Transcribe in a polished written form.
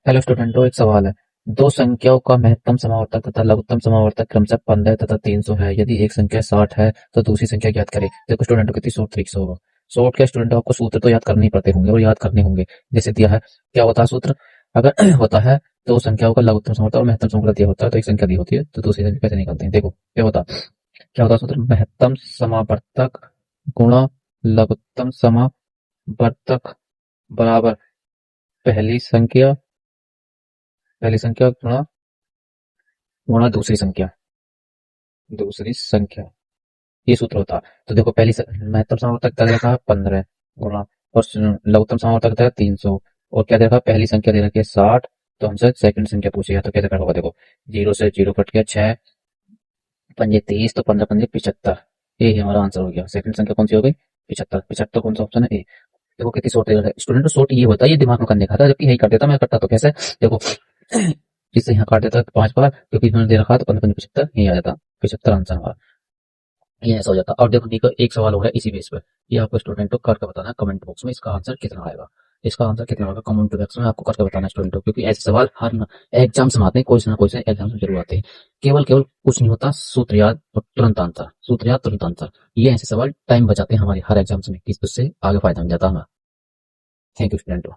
Hello स्टूडेंटों, एक सवाल है। दो संख्याओं का महत्तम समावर्तक तथा लघुत्तम समावर्तक क्रमशः 15 तथा 300 है। यदि एक संख्या 60 है तो दूसरी संख्या ज्ञात करें। देखो स्टूडेंटों, कितनी शॉर्ट तरीके से होगा। शॉर्ट क्या स्टूडेंटों, आपको सूत्र तो याद करने ही पड़ते होंगे और याद करने होंगे। जैसे दिया है, क्या होता है सूत्र? अगर होता है दो संख्याओं का लघुत्तम समावर्तक और महत्तम समावर्तक दिया होता है तो एक संख्या दी होती है, तो दूसरी संख्या कैसे निकालते हैं। देखो क्या होता है सूत्र? महत्तम समावर्तक गुणा लघुत्तम समावर्तक बराबर पहली संख्या गुणा गुणा दूसरी संख्या। ये सूत्र होता है। तो देखो महत्तम समावर्तक क्या दे रखा है? 15 गुणा, और लघुत्तम समावर्तक है 300, और क्या दे रखा है? पहली संख्या दे रखी है 60। तो हमसे सेकंड संख्या पूछी है, तो कैसे करना होगा? देखो, जीरो से जीरो कट गया, 6 पंजे 30, तो 15 पंजे 75। ये ही हमारा आंसर हो गया। सेकंड संख्या कौन सी हो गई? 75। 75 कौन सा ऑप्शन है? ए। देखो कितनी शॉर्ट है स्टूडेंट। शॉर्ट ये होता है, ये दिमाग में करने का था, जबकि यही कर देता मैं। करता तो कैसे? देखो, जिससे यहाँ काट देता 5 बार, क्योंकि इन्होंने दे रखा था 15 पंजे 75, यही आ जाता 75 आंसर हमारा। ये ऐसा हो जाता। और देखो नीचे एक सवाल हो रहा है इसी बेस पे। ये आपको स्टूडेंट को करके बताना है कमेंट बॉक्स में, इसका आंसर कितना आएगा। इसका आंसर कितना होगा कमेंट बॉक्स में आपको करके बताना है स्टूडेंट को, क्योंकि ऐसे सवाल हर एग्जाम्स में आते हैं, कोई ना कोई से एग्जाम में जरूर आते हैं। केवल केवल कुछ नहीं होता, सूत्र याद और तुरंत आंसर, सूत्र याद तुरंत आंसर। ये ऐसे सवाल टाइम बचाते हैं हमारे हर एग्जाम्स में, उससे आगे फायदा मिल जाता है हमें। Thank you student.